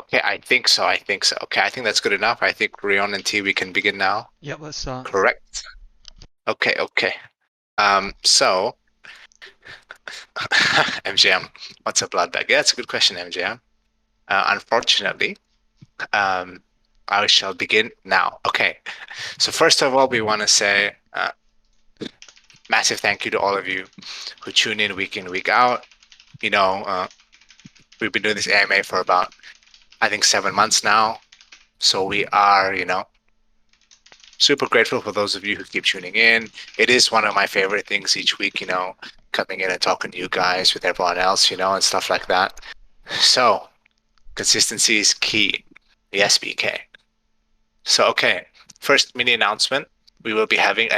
Okay, I think so. I think so. Okay, I think that's good enough. I think Rion and T, we can begin now. Yep, let's start. Correct. Okay, okay. So MJM, what's a blood bag? Yeah, that's a good question, MJM. Unfortunately, um, I shall begin now. Okay. So first of all, we want to say massive thank you to all of you who tune in, week out. You know, we've been doing this AMA for about, I think, 7 months now. So we are, super grateful for those of you who keep tuning in. It is one of my favorite things each week, coming in and talking to you guys with everyone else, and stuff like that. So consistency is key. The SBK. So, okay, first mini announcement. We will be having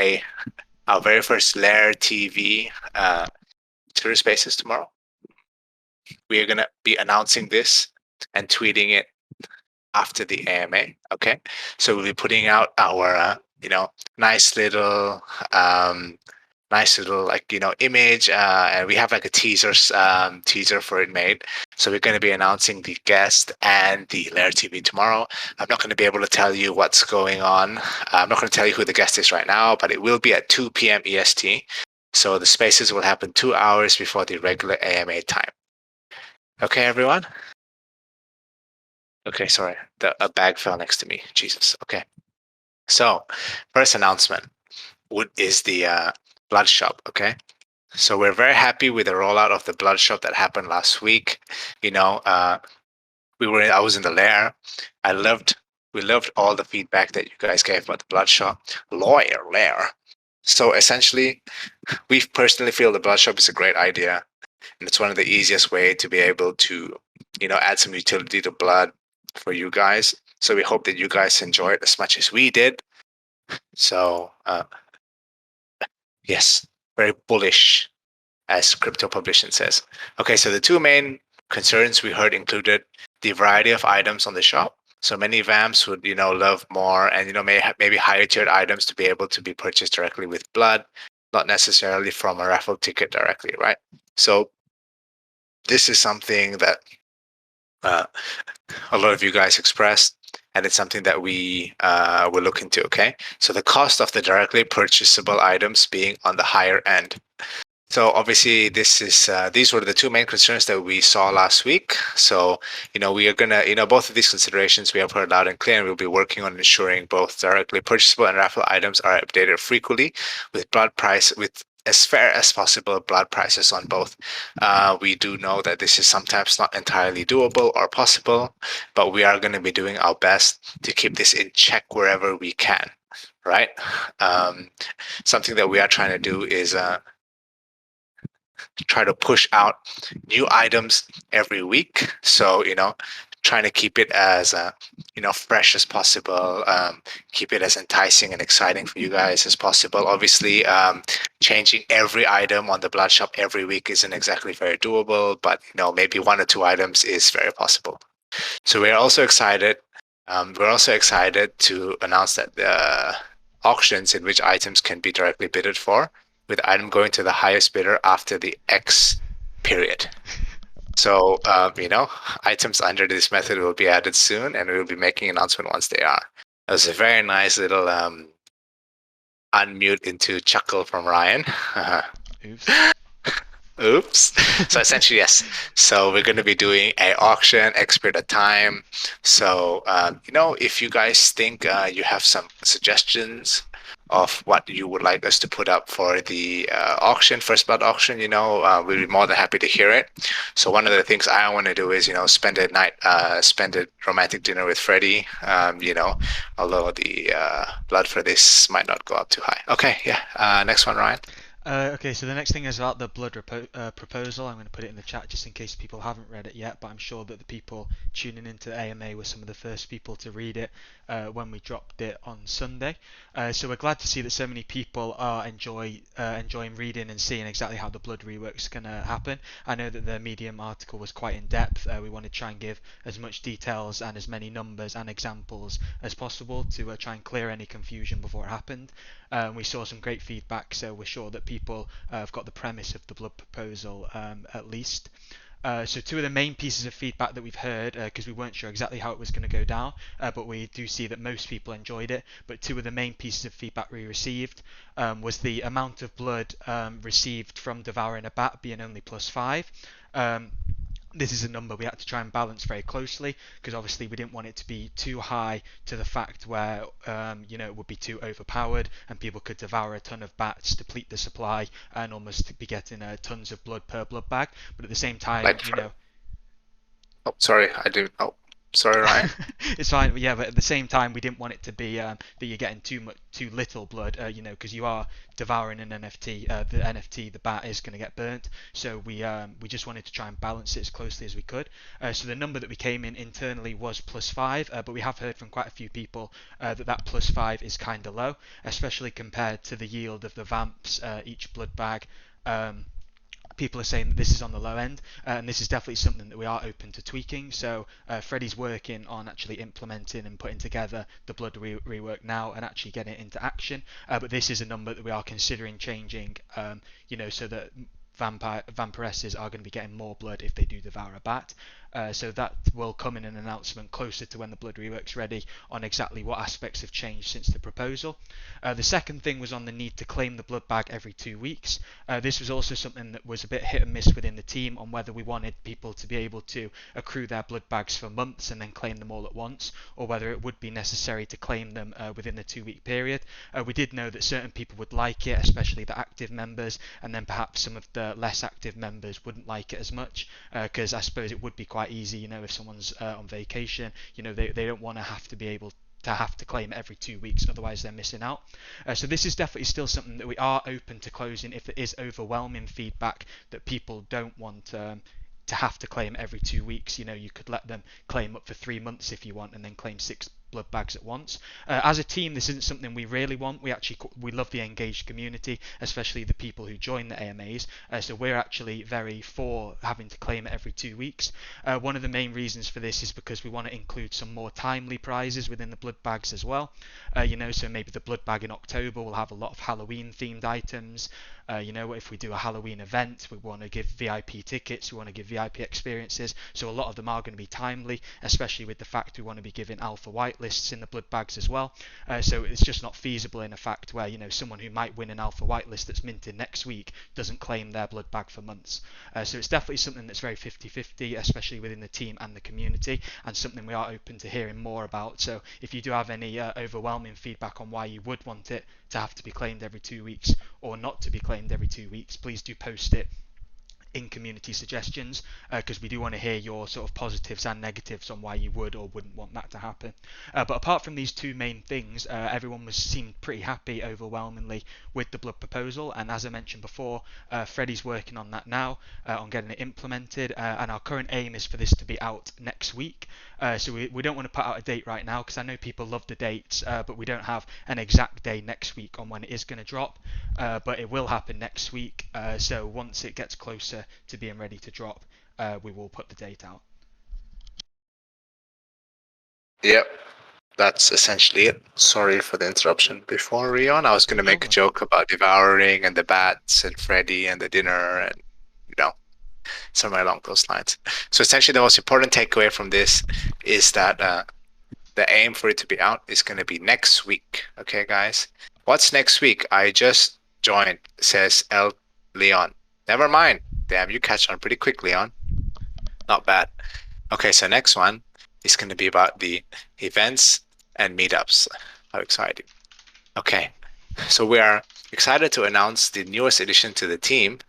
our very first Lair TV Twitter Spaces tomorrow. We are going to be announcing this and tweeting it after the AMA. Okay, so we'll be putting out our nice little image, and we have like a teaser for it made. So we're going to be announcing the guest and the Lair TV tomorrow. I'm not going to be able to tell you what's going on. I'm not going to tell you who the guest is right now, but it will be at 2 p.m. EST. So the spaces will happen 2 hours before the regular AMA time. Okay, everyone. Okay, sorry. A bag fell next to me. Jesus. Okay. So, first announcement is the blood shop. Okay. So we're very happy with the rollout of the blood shop that happened last week. You know, I was in the lair. We loved all the feedback that you guys gave about the blood shop. Lair. So essentially, we personally feel the blood shop is a great idea, and it's one of the easiest way to be able to, add some utility to blood for you guys. So we hope that you guys enjoy it as much as we did. So yes, very bullish, as Crypto Publishing says. Okay, so the two main concerns we heard included the variety of items on the shop. So many VAMs would, love more and, maybe higher tiered items to be able to be purchased directly with blood, not necessarily from a raffle ticket directly, right? So this is something that uh, a lot of you guys expressed, and it's something that we will look into. Okay, so the cost of the directly purchasable items being on the higher end. So obviously, these were the two main concerns that we saw last week. So we are gonna both of these considerations we have heard loud and clear, and we'll be working on ensuring both directly purchasable and raffle items are updated frequently with as fair as possible blood prices on both. We do know that this is sometimes not entirely doable or possible, but we are going to be doing our best to keep this in check wherever we can, right? Something that we are trying to do is try to push out new items every week. So, trying to keep it as fresh as possible, keep it as enticing and exciting for you guys as possible. Obviously, changing every item on the blood shop every week isn't exactly very doable, but maybe one or two items is very possible. So we're also excited. We're also excited to announce that the auctions in which items can be directly bidded for, with item going to the highest bidder after the X period. So, items under this method will be added soon, and we will be making an announcement once they are. It was a very nice little unmute into chuckle from Ryan. Oops. Oops. So essentially, yes. So we're going to be doing a auction X period of time. So, if you guys think you have some suggestions of what you would like us to put up for the auction, first blood auction, we'll be more than happy to hear it. So one of the things I want to do is, spend a romantic dinner with Freddie, although the blood for this might not go up too high. Okay, yeah. Next one, Ryan. Okay, so the next thing is about the blood proposal. I'm going to put it in the chat just in case people haven't read it yet, but I'm sure that the people tuning into AMA were some of the first people to read it when we dropped it on Sunday. So we're glad to see that so many people are enjoying reading and seeing exactly how the blood rework is going to happen. I know that the Medium article was quite in depth. We want to try and give as much details and as many numbers and examples as possible to try and clear any confusion before it happened. We saw some great feedback, so we're sure that people have got the premise of the blood proposal at least. So two of the main pieces of feedback that we've heard, because we weren't sure exactly how it was going to go down, but we do see that most people enjoyed it. But two of the main pieces of feedback we received was the amount of blood received from devouring a bat being only +5. This is a number we had to try and balance very closely, because obviously we didn't want it to be too high to the fact where it would be too overpowered and people could devour a ton of bats, deplete the supply, and almost be getting tons of blood per blood bag. But at the same time, Like, oh, sorry, I didn't. Oh, sorry, Ryan. it's fine. Yeah, but at the same time, we didn't want it to be that you're getting too little blood, because you are devouring an NFT. The NFT, the bat, is going to get burnt. So we just wanted to try and balance it as closely as we could. So the number that we came in internally was +5, but we have heard from quite a few people that +5 is kind of low, especially compared to the yield of the vamps each blood bag. People are saying that this is on the low end, and this is definitely something that we are open to tweaking. So Freddie's working on actually implementing and putting together the blood rework now and actually getting it into action. But this is a number that we are considering changing, so that vampiresses are going to be getting more blood if they do devour a bat. So that will come in an announcement closer to when the blood rework's ready on exactly what aspects have changed since the proposal. The second thing was on the need to claim the blood bag every 2 weeks. This was also something that was a bit hit and miss within the team on whether we wanted people to be able to accrue their blood bags for months and then claim them all at once, or whether it would be necessary to claim them within the 2-week period. We did know that certain people would like it, especially the active members, and then perhaps some of the less active members wouldn't like it as much, because I suppose it would be quite easy, if someone's on vacation, they don't want to have to be able to have to claim every 2 weeks, otherwise they're missing out. So this is definitely still something that we are open to closing if there is overwhelming feedback that people don't want to have to claim every 2 weeks. You could let them claim up for 3 months if you want, and then claim 6 blood bags at once. As a team, this isn't something we really want. We love the engaged community, especially the people who join the AMAs. So we're actually very for having to claim it every 2 weeks. One of the main reasons for this is because we want to include some more timely prizes within the blood bags as well. So maybe the blood bag in October will have a lot of Halloween themed items. If we do a Halloween event, we want to give VIP tickets, we want to give VIP experiences. So a lot of them are going to be timely, especially with the fact we want to be giving alpha whitelists in the blood bags as well. So it's just not feasible in a fact where someone who might win an alpha whitelist that's minted next week doesn't claim their blood bag for months. So it's definitely something that's very 50-50, especially within the team and the community, and something we are open to hearing more about. So if you do have any overwhelming feedback on why you would want it to have to be claimed every 2 weeks or not to be claimed every 2 weeks, please do post it in community suggestions, because we do want to hear your sort of positives and negatives on why you would or wouldn't want that to happen. But apart from these two main things, everyone seemed pretty happy overwhelmingly with the blood proposal, and as I mentioned before, Freddie's working on that now, on getting it implemented, and our current aim is for this to be out next week. So we don't want to put out a date right now, because I know people love the dates, but we don't have an exact day next week on when it is going to drop, but it will happen next week. So once it gets closer to being ready to drop, we will put the date out. Yep, that's essentially it. Sorry for the interruption before, Rion. I was going to make a joke about devouring and the bats and Freddy and the dinner and, somewhere along those lines. So essentially the most important takeaway from this is that the aim for it to be out is going to be next week. Okay, guys? What's next week? I just joined, says L. Leon. Never mind. Damn, you catch on pretty quick, Leon. Not bad. Okay, so next one is going to be about the events and meetups. How exciting. Okay, so we are excited to announce the newest addition to the team,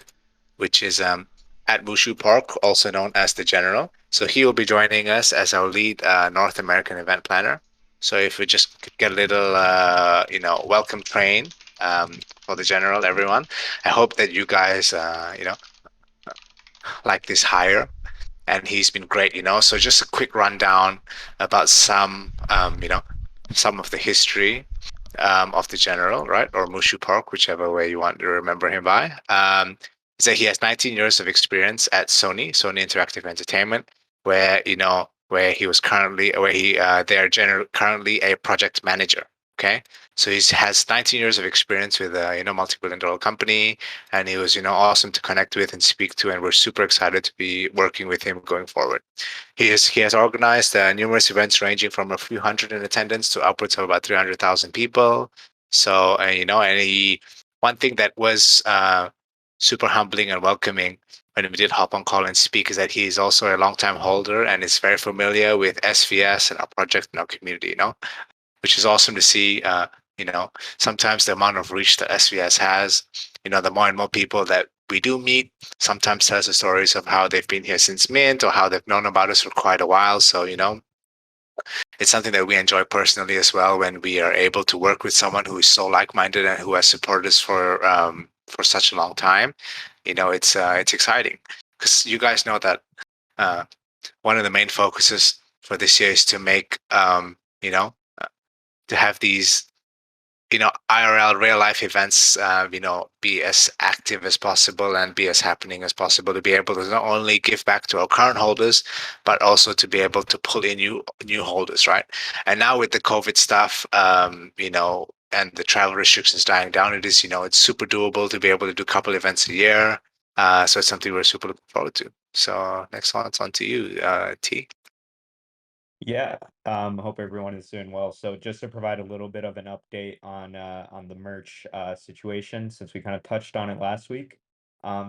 which is at Mushu Park, also known as the General. So he will be joining us as our lead North American event planner. So if we just could get a little, welcome train for the General, everyone. I hope that you guys, like this hire. And he's been great, So just a quick rundown about some of the history of the General, right? Or Mushu Park, whichever way you want to remember him by. So he has 19 years of experience at Sony Interactive Entertainment, where he was currently, currently a project manager. Okay, So he has 19 years of experience with a multi-billion-dollar company, and he was awesome to connect with and speak to, and we're super excited to be working with him going forward. He has organized numerous events ranging from a few hundred in attendance to upwards of about 300,000 people. So one thing that was super humbling and welcoming when we did hop on call and speak is that he is also a longtime holder and is very familiar with SVS and our project and our community. Which is awesome to see. Sometimes the amount of reach that SVS has, the more and more people that we do meet, sometimes tells the stories of how they've been here since Mint or how they've known about us for quite a while. So, it's something that we enjoy personally as well when we are able to work with someone who is so like-minded and who has supported us for such a long time. It's exciting because you guys know that uh, one of the main focuses for this year is to make to have these IRL real life events be as active as possible and be as happening as possible, to be able to not only give back to our current holders but also to be able to pull in new holders, right? And now with the COVID stuff, and the travel restrictions dying down, it's super doable to be able to do a couple events a year. So it's something we're super looking forward to. So next one, it's on to you, T. Yeah, hope everyone is doing well. So just to provide a little bit of an update on the merch situation, since we kind of touched on it last week.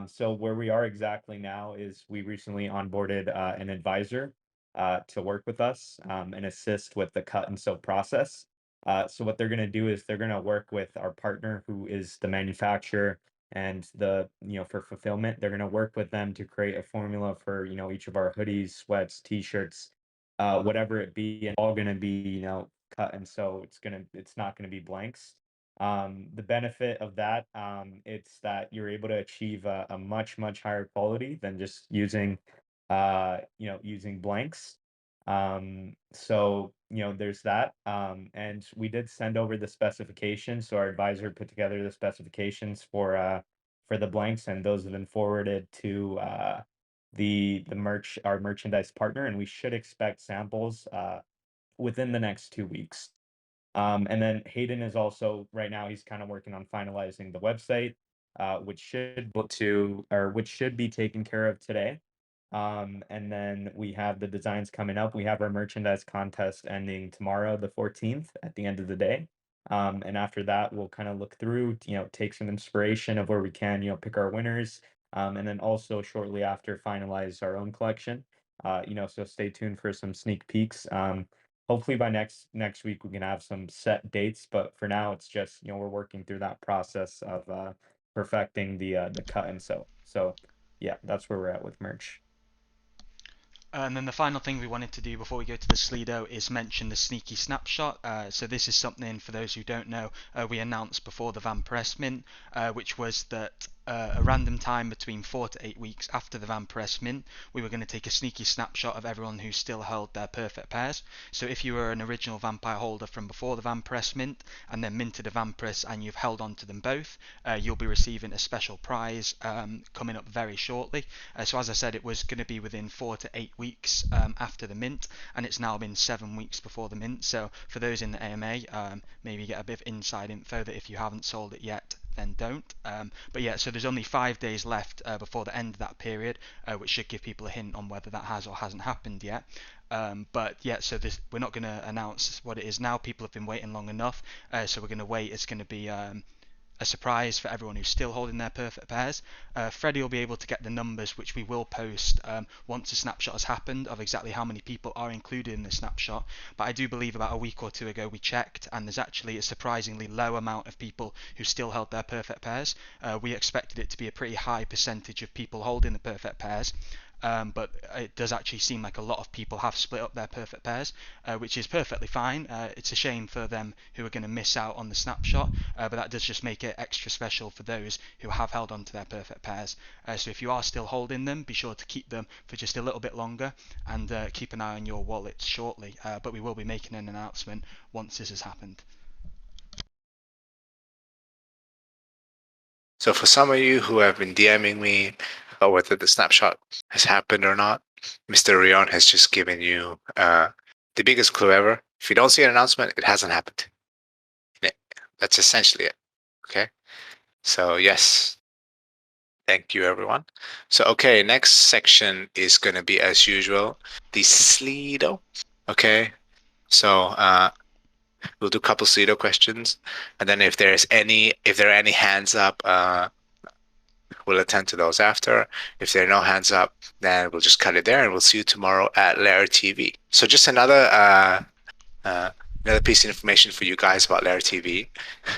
So where we are exactly now is we recently onboarded an advisor to work with us and assist with the cut and sew process. So what they're going to do is they're going to work with our partner who is the manufacturer and for fulfillment. They're going to work with them to create a formula for each of our hoodies, sweats, t-shirts, whatever it be, and all gonna be, cut and sew. It's not gonna be blanks. The benefit of that, it's that you're able to achieve a much, much higher quality than just using blanks. So, there's that. And we did send over the specifications. So our advisor put together the specifications for the blanks, and those have been forwarded to our merchandise partner, and we should expect samples within the next 2 weeks. And then Hayden is also right now he's kind of working on finalizing the website, which should be taken care of today. And then we have the designs coming up. We have our merchandise contest ending tomorrow, the 14th, at the end of the day. And after that, we'll kind of look through, take some inspiration of where we can, pick our winners. And then also shortly after finalize our own collection. So stay tuned for some sneak peeks. Hopefully by next week we can have some set dates, but for now it's just, we're working through that process of perfecting the cut and sew. So yeah, that's where we're at with merch. And then the final thing we wanted to do before we go to the Slido is mention the Sneaky Snapshot. So this is something, for those who don't know, we announced before the Van Press Mint, which was that a random time between 4 to 8 weeks after the Van Press Mint, we were going to take a sneaky snapshot of everyone who still held their perfect pairs. So if you were an original Vampire holder from before the Van Press Mint and then minted a Van Press and you've held on to them both, you'll be receiving a special prize coming up very shortly. So as I said, it was going to be within 4 to 8 weeks after the mint, and it's now been 7 weeks before the mint. So for those in the AMA, maybe get a bit of inside info that if you haven't sold it yet, then don't. But yeah, so there's only 5 days left before the end of that period, which should give people a hint on whether that has or hasn't happened yet. But yeah, so we're not going to announce what it is now. People have been waiting long enough, so we're going to wait. It's going to be a surprise for everyone who's still holding their perfect pairs. Freddie will be able to get the numbers, which we will post once the snapshot has happened, of exactly how many people are included in the snapshot. But I do believe about a week or two ago we checked, and there's actually a surprisingly low amount of people who still held their perfect pairs. We expected it to be a pretty high percentage of people holding the perfect pairs. But it does actually seem like a lot of people have split up their perfect pairs, which is perfectly fine. It's a shame for them who are going to miss out on the snapshot, but that does just make it extra special for those who have held on to their perfect pairs. So if you are still holding them, be sure to keep them for just a little bit longer, and keep an eye on your wallets shortly. But we will be making an announcement once this has happened. So for some of you who have been DMing me about whether the snapshot has happened or not, Mr. Rion has just given you the biggest clue ever. If you don't see an announcement, it hasn't happened. That's essentially it. Okay. So yes, thank you everyone. So okay, next section is going to be as usual the Slido. Okay. So we'll do a couple Slido questions, and then if there are any hands up, we'll attend to those after. If there are no hands up, then we'll just cut it there, and we'll see you tomorrow at Lair TV. So just another piece of information for you guys about Lair TV.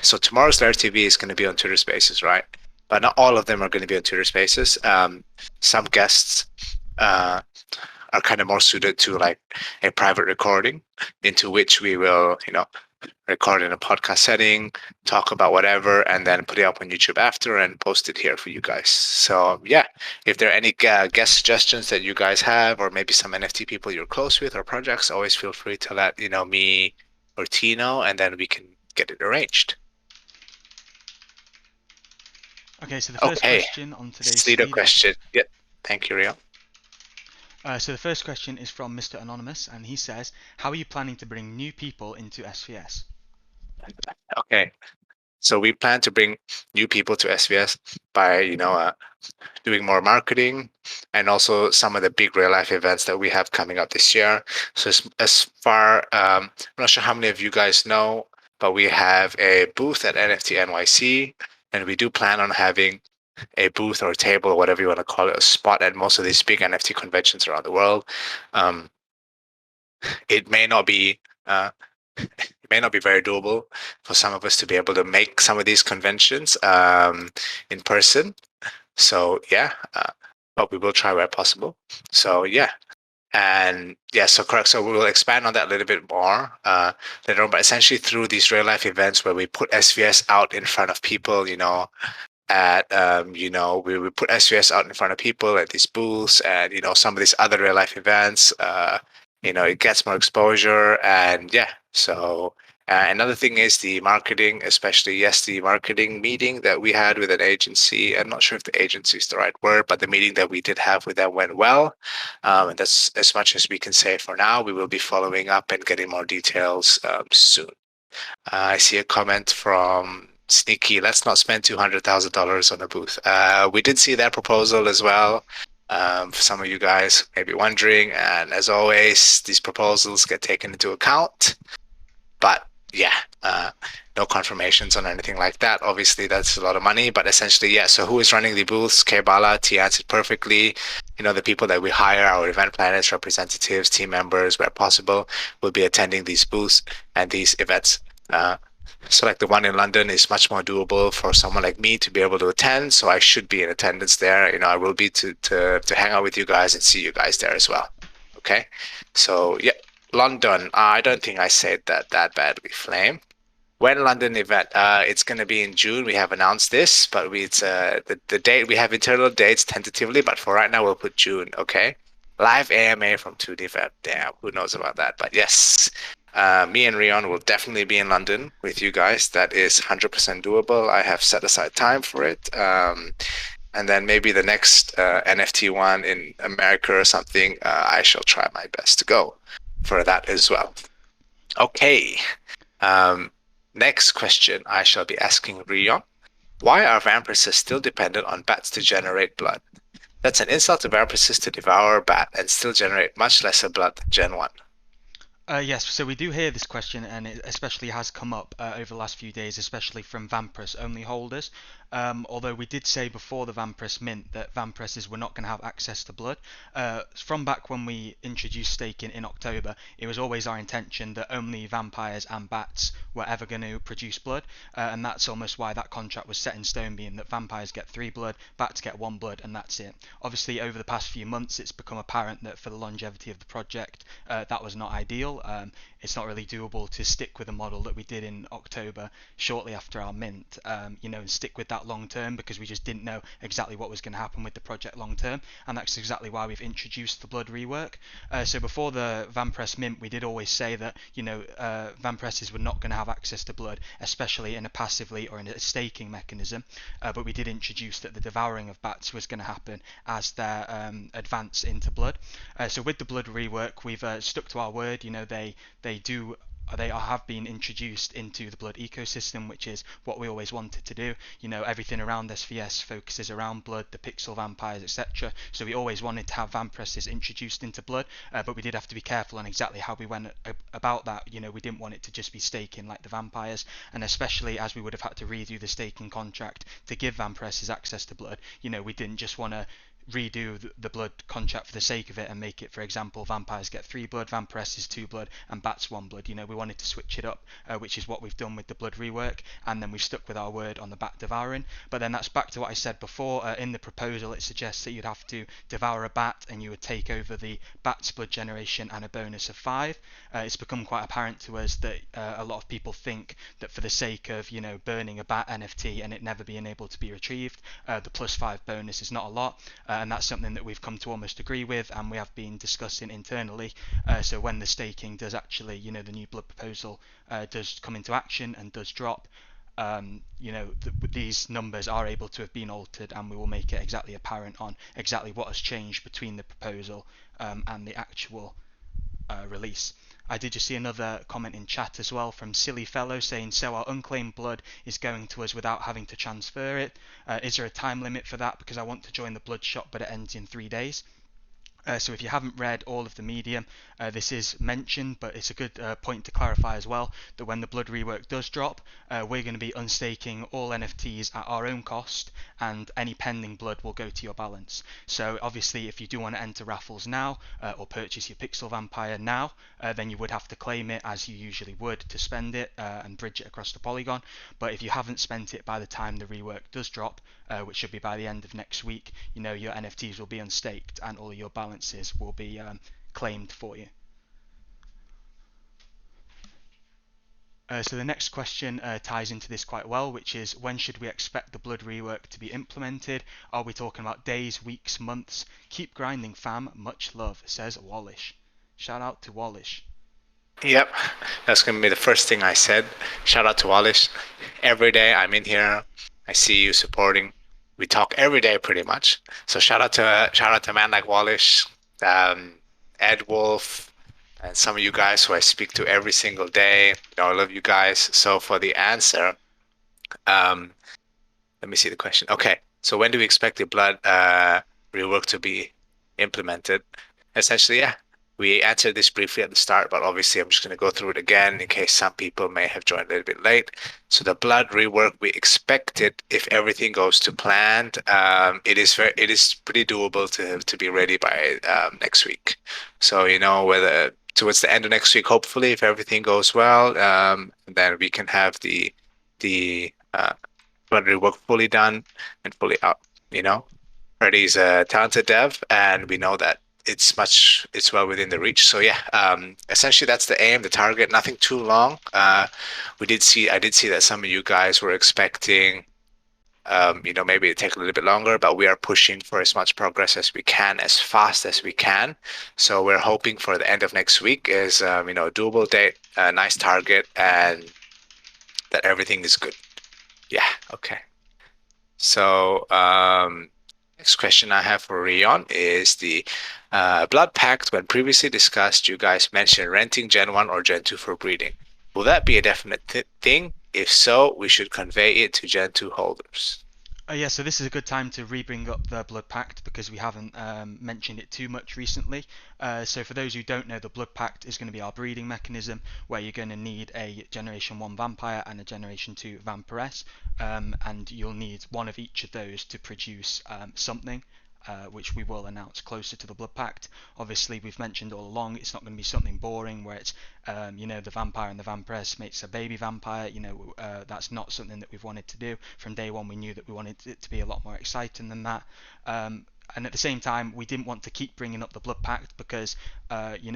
So tomorrow's Lair TV is going to be on Twitter Spaces, right? But not all of them are going to be on Twitter Spaces. Some guests are kind of more suited to like a private recording, into which we will, record in a podcast setting, talk about whatever, and then put it up on YouTube after and post it here for you guys. So yeah, if there are any guest suggestions that you guys have, or maybe some NFT people you're close with or projects, always feel free to let me or Tino, and then we can get it arranged. Okay, so the first question on today's Slido question. Yeah, thank you, Rio. So the first question is from Mr. Anonymous, and he says, how are you planning to bring new people into SVS? Okay, so we plan to bring new people to SVS by, doing more marketing, and also some of the big real life events that we have coming up this year. So I'm not sure how many of you guys know, but we have a booth at NFT NYC, and we do plan on having a booth or a table or whatever you want to call it, a spot at most of these big NFT conventions around the world. It may not be very doable for some of us to be able to make some of these conventions in person. So yeah, but we will try where possible. So yeah, and yeah, so correct. So we will expand on that a little bit more later on. But essentially, through these real life events where we put SVS out in front of people, at we put SVS out in front of people at these booths, and some of these other real life events. It gets more exposure, and yeah. So another thing is the marketing, especially the marketing meeting that we had with an agency. I'm not sure if the agency is the right word, but the meeting that we did have with them went well, and that's as much as we can say for now. We will be following up and getting more details soon. I see a comment from Sneaky. Let's not spend $200,000 on a booth. We did see that proposal as well. For some of you guys may be wondering, and as always, these proposals get taken into account. But yeah, no confirmations on anything like that. Obviously, that's a lot of money, but essentially, yeah. So who is running the booths? Kebala, T answered perfectly. The people that we hire, our event planners, representatives, team members, where possible, will be attending these booths and these events. So like the one in London is much more doable for someone like me to be able to attend. So I should be in attendance there. I will be to hang out with you guys and see you guys there as well. Okay. So yeah, London. I don't think I said that badly, Flame. When London event? It's going to be in June. We have announced this, but it's the date. We have internal dates tentatively, but for right now we'll put June. Okay. Live AMA from 2D event. Damn, who knows about that? But yes, me and Rion will definitely be in London with you guys. That is 100% doable. I have set aside time for it. And then maybe the next NFT one in America or something, I shall try my best to go for that as well. Okay. Next question I shall be asking Rion. Why are vampiresses still dependent on bats to generate blood? That's an insult to vampiresses to devour a bat and still generate much lesser blood than Gen 1. Yes, so we do hear this question, and it especially has come up over the last few days, especially from Vampress only holders. Although we did say before the Vampress mint that Vampresses were not going to have access to blood. From back when we introduced staking in October, it was always our intention that only vampires and bats were ever going to produce blood, and that's almost why that contract was set in stone, being that vampires get 3 blood, bats get 1 blood, and that's it. Obviously, over the past few months, it's become apparent that for the longevity of the project, that was not ideal. It's not really doable to stick with a model that we did in October shortly after our mint, and stick with that long term, because we just didn't know exactly what was going to happen with the project long term, and that's exactly why we've introduced the blood rework. So before the Vampress mint, we did always say that Vampresses were not going to have access to blood, especially in a passively or in a staking mechanism, but we did introduce that the devouring of bats was going to happen as their advance into blood. So with the blood rework, we've stuck to our word. They do have been introduced into the blood ecosystem, which is what we always wanted to do. Everything around SVS focuses around blood, the pixel vampires, etc. So we always wanted to have vampiresses introduced into blood, but we did have to be careful on exactly how we went about that. We didn't want it to just be staking like the vampires, and especially as we would have had to redo the staking contract to give vampiresses access to blood. We didn't just want to redo the blood contract for the sake of it and make it, for example, vampires get 3 blood, vampiresses 2 blood, and bats 1 blood. We wanted to switch it up, which is what we've done with the blood rework, and then we've stuck with our word on the bat devouring. But then that's back to what I said before. In the proposal, it suggests that you'd have to devour a bat and you would take over the bat's blood generation and a bonus of 5. It's become quite apparent to us that a lot of people think that for the sake of burning a bat NFT and it never being able to be retrieved, the plus 5 bonus is not a lot. And that's something that we've come to almost agree with, and we have been discussing internally. So when the staking does actually, the new blood proposal does come into action and does drop, these numbers are able to have been altered, and we will make it exactly apparent on exactly what has changed between the proposal and the actual release. I did just see another comment in chat as well from Silly Fellow saying, so our unclaimed blood is going to us without having to transfer it. Is there a time limit for that? Because I want to join the blood shop, but it ends in 3 days. So if you haven't read all of the medium, this is mentioned, but it's a good point to clarify as well that when the blood rework does drop, we're going to be unstaking all NFTs at our own cost, and any pending blood will go to your balance. So obviously if you do want to enter raffles now or purchase your pixel vampire now, then you would have to claim it as you usually would to spend it and bridge it across the Polygon. But if you haven't spent it by the time the rework does drop, which should be by the end of next week, your NFTs will be unstaked and all your balances will be claimed for you. So the next question ties into this quite well, which is, when should we expect the blood rework to be implemented? Are we talking about days, weeks, months? Keep grinding, fam. Much love, says Wallish. Shout out to Wallish. Yep, that's going to be the first thing I said. Shout out to Wallish. Every day I'm in here, I see you supporting. We talk every day pretty much. So shout out to a man like Wallish, Ed Wolf, and some of you guys who I speak to every single day. I love you guys. So for the answer, let me see the question. Okay, so when do we expect the blood rework to be implemented? Essentially, yeah. We answered this briefly at the start, but obviously I'm just going to go through it again in case some people may have joined a little bit late. So the blood rework, we expect it, if everything goes to plan, it is pretty doable to be ready by next week. So whether towards the end of next week, hopefully, if everything goes well, then we can have the blood rework fully done and fully out. Freddie's a talented dev, and we know that it's well within the reach. So yeah, essentially that's the aim, the target. Nothing too long. I did see that some of you guys were expecting, maybe it take a little bit longer, but we are pushing for as much progress as we can, as fast as we can. So we're hoping for the end of next week is, a doable date, a nice target, and that everything is good. Yeah. Okay. So, next question I have for Rion is the Blood Pact. When previously discussed, you guys mentioned renting Gen 1 or Gen 2 for breeding. Will that be a definite thing? If so, we should convey it to Gen 2 holders. Yeah, so this is a good time to re-bring up the Blood Pact because we haven't mentioned it too much recently. So for those who don't know, the Blood Pact is going to be our breeding mechanism where you're going to need a Generation 1 Vampire and a Generation 2 Vampiress, and you'll need one of each of those to produce something. Which we will announce closer to the Blood Pact. Obviously, we've mentioned all along, it's not going to be something boring where it's, the vampire and the vampiress makes a baby vampire. That's not something that we've wanted to do. From day one, we knew that we wanted it to be a lot more exciting than that. And at the same time, we didn't want to keep bringing up the Blood Pact because,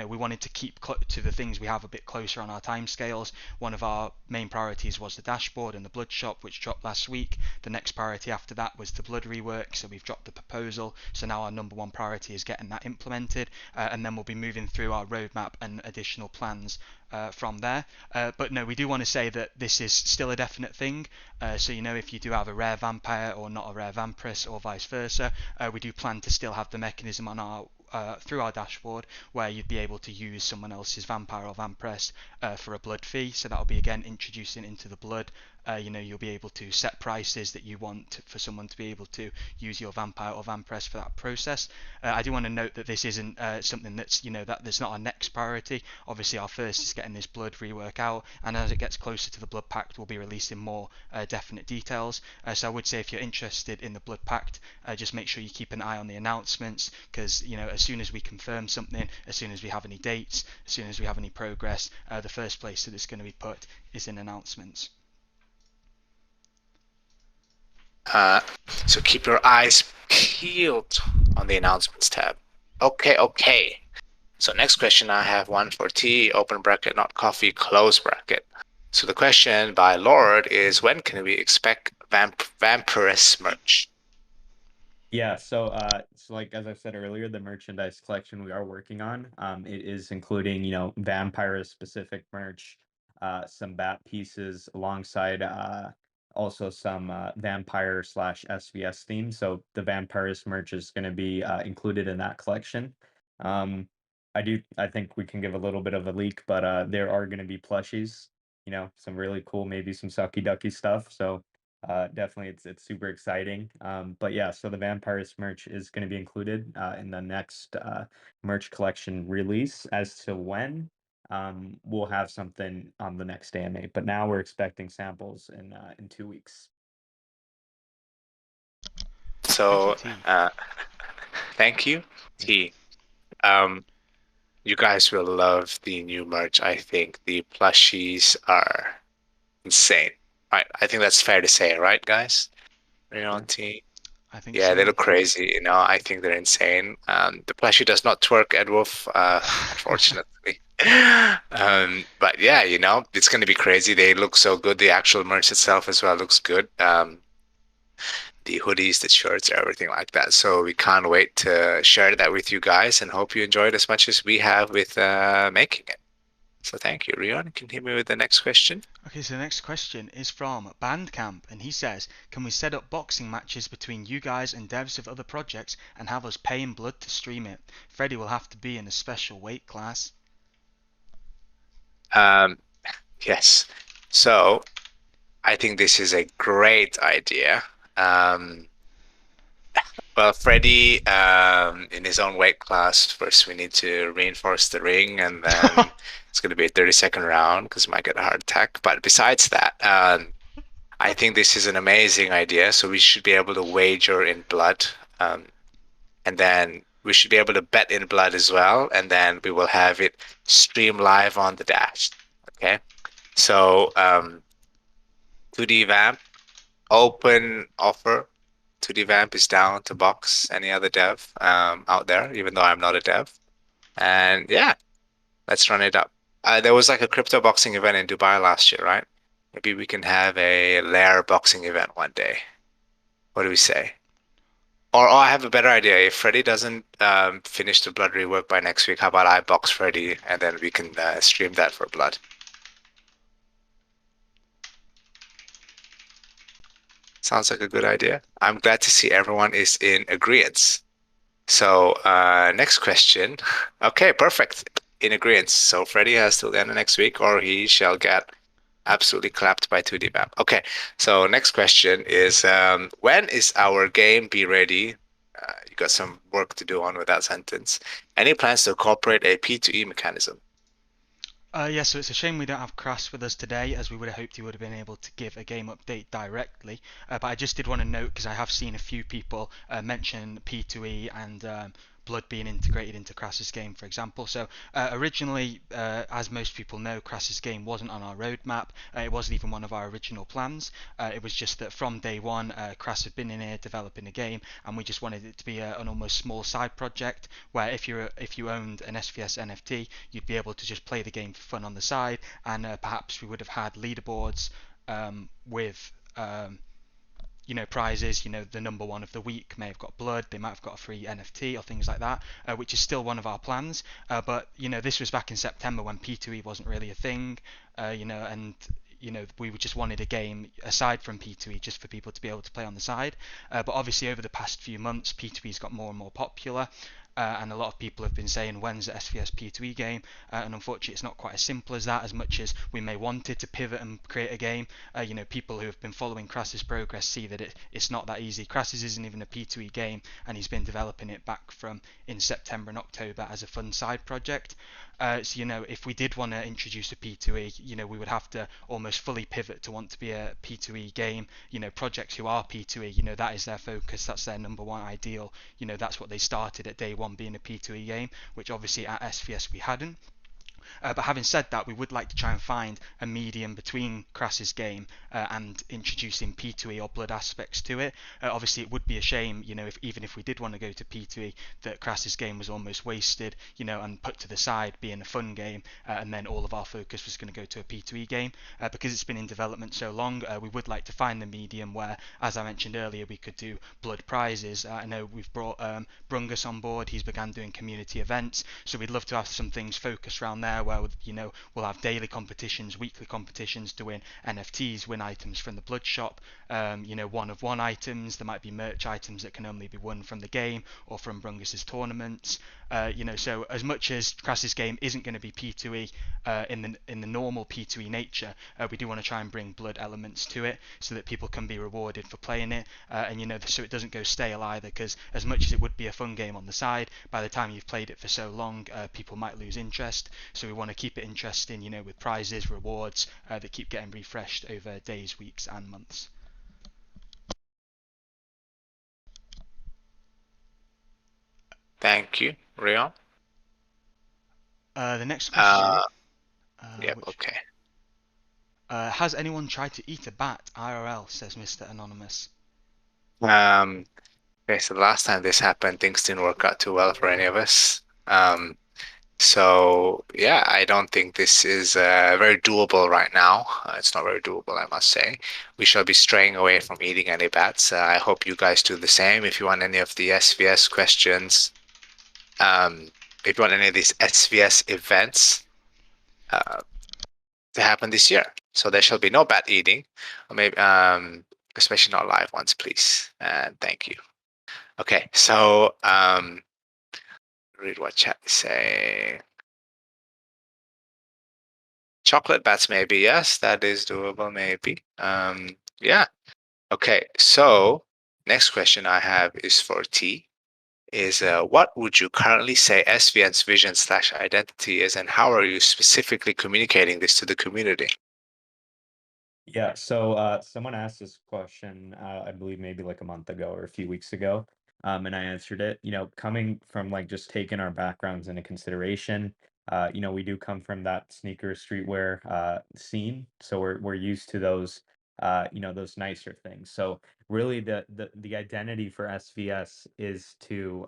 we wanted to keep to the things we have a bit closer on our timescales. One of our main priorities was the dashboard and the blood shop, which dropped last week. The next priority after that was the blood rework, so we've dropped the proposal. So now our number one priority is getting that implemented, and then we'll be moving through our roadmap and additional plans from there. But no, we do want to say that this is still a definite thing. So if you do have a rare vampire or not a rare vampiress or vice versa, we do plan to still have the mechanism on our through our dashboard, where you'd be able to use someone else's vampire or vampress for a blood fee. So that'll be again introducing into the blood. You'll be able to set prices that you want for someone to be able to use your vampire or vampress for that process. I do want to note that this isn't something that's not our next priority. Obviously, our first is getting this blood rework out, and as it gets closer to the blood pact, we'll be releasing more definite details. So I would say if you're interested in the blood pact, just make sure you keep an eye on the announcements, because as soon as we confirm something, as soon as we have any dates, as soon as we have any progress, the first place that it's going to be put is in announcements. So keep your eyes peeled on the announcements tab. Okay. So next question, I have one for T, open bracket, not coffee, close bracket. So the question by Lord is, when can we expect Vampiress merch? Yeah, so like as I said earlier, the merchandise collection we are working on, it is including, vampire specific merch, some bat pieces alongside also some vampire slash SVS themes. So the vampires merch is going to be included in that collection. I think we can give a little bit of a leak, but there are going to be plushies, some really cool, maybe some sucky ducky stuff. So definitely it's super exciting. But yeah, so the vampires merch is going to be included in the next merch collection release. As to when, we'll have something on the next AMA, but now we're expecting samples in 2 weeks. So thank you, T. You guys will love the new merch. I think the plushies are insane. Right, I think that's fair to say, right, guys? T. I think Yeah, so. they look crazy. I think they're insane. The plushie does not twerk, Edwolf, unfortunately. But yeah, it's going to be crazy. They look so good. The actual merch itself as well looks good. The hoodies, the shirts, everything like that. So we can't wait to share that with you guys, and hope you enjoyed as much as we have with making it. So thank you, Rion. Can you hit me with the next question? Okay, so the next question is from Bandcamp, and he says, can we set up boxing matches between you guys and devs of other projects and have us pay in blood to stream it? Freddy will have to be in a special weight class. Yes. So I think this is a great idea. Well, Freddy, in his own weight class, first we need to reinforce the ring, and then it's going to be a 30-second round because he might get a heart attack. But besides that, I think this is an amazing idea. So we should be able to wager in blood, and then we should be able to bet in blood as well, and then we will have it stream live on the dash. Okay, so 2D Vamp, open offer. 2D Vamp is down to box any other dev out there, even though I'm not a dev. And yeah, let's run it up. There was like a crypto boxing event in Dubai last year, right? Maybe we can have a lair boxing event one day. What do we say? Or I have a better idea. If Freddy doesn't finish the blood rework by next week, how about I box Freddy and then we can stream that for blood? Sounds like a good idea. I'm glad to see everyone is in agreement. So next question. Okay, perfect. In agreement. So Freddy has till the end of next week, or he shall get absolutely clapped by 2D Vamp. Okay, so next question is, when is our game be ready? You got some work to do on with that sentence. Any plans to incorporate a P2E mechanism? Yeah, so it's a shame we don't have Crass with us today, as we would have hoped he would have been able to give a game update directly. But I just did want to note, because I have seen a few people mention P2E and Blood being integrated into Crass's game, for example. So originally, as most people know, Crass's game wasn't on our roadmap. It wasn't even one of our original plans. It was just that from day one, Crass had been in here developing a game, and we just wanted it to be an almost small side project where if you owned an SVS NFT, you'd be able to just play the game for fun on the side, and perhaps we would have had leaderboards with prizes. The number one of the week may have got blood, they might have got a free NFT or things like that, which is still one of our plans. But this was back in September when P2E wasn't really a thing, and we just wanted a game aside from P2E just for people to be able to play on the side. But obviously over the past few months, P2E's got more and more popular. and a lot of people have been saying, when's the SVS P2E game? And unfortunately, it's not quite as simple as that. As much as we may want it to pivot and create a game, people who have been following Crass's progress see that it's not that easy. Crassus isn't even a P2E game, and he's been developing it back from in September and October as a fun side project. So if we did want to introduce a P2E, we would have to almost fully pivot to want to be a P2E game. Projects who are P2E, that is their focus, that's their number one ideal. That's what they started at day one, being a P2E game, which obviously at SVS we hadn't. But having said that, we would like to try and find a medium between Crass's game and introducing P2E or blood aspects to it. Obviously, it would be a shame, even if we did want to go to P2E, that Crass's game was almost wasted, and put to the side being a fun game, and then all of our focus was going to go to a P2E game. Because it's been in development so long, we would like to find the medium where, as I mentioned earlier, we could do blood prizes. I know we've brought Brungus on board. He's began doing community events, so we'd love to have some things focused around there where we'll have daily competitions, weekly competitions to win NFTs, win items from the blood shop, one of one items. There might be merch items that can only be won from the game or from Brungus's tournaments. So as much as Crass's game isn't going to be P2E in the normal P2E nature, we do want to try and bring blood elements to it so that people can be rewarded for playing it, and so it doesn't go stale either. Because as much as it would be a fun game on the side, by the time you've played it for so long, people might lose interest. So we want to keep it interesting, with prizes, rewards that keep getting refreshed over days, weeks, and months. Thank you, Rion. The next question. Yep. Okay. Has anyone tried to eat a bat IRL? Says Mr. Anonymous. Okay, so the last time this happened, things didn't work out too well for any of us. So yeah, I don't think this is very doable right now. It's not very doable, I must say. We shall be straying away from eating any bats. I hope you guys do the same. If you want any of the SVS questions, if you want any of these SVS events to happen this year, so there shall be no bat eating, or maybe especially not live ones, please. And thank you. Okay, so read what chat is saying. Chocolate bats, maybe. Yes, that is doable, maybe. Yeah. Okay, so next question I have is for T. Is what would you currently say SVN's vision/identity is, and how are you specifically communicating this to the community? Yeah, so someone asked this question, I believe maybe like a month ago or a few weeks ago, and I answered it. Coming from like just taking our backgrounds into consideration, we do come from that sneaker streetwear scene, so we're used to those, those nicer things. So really, the identity for SVS is to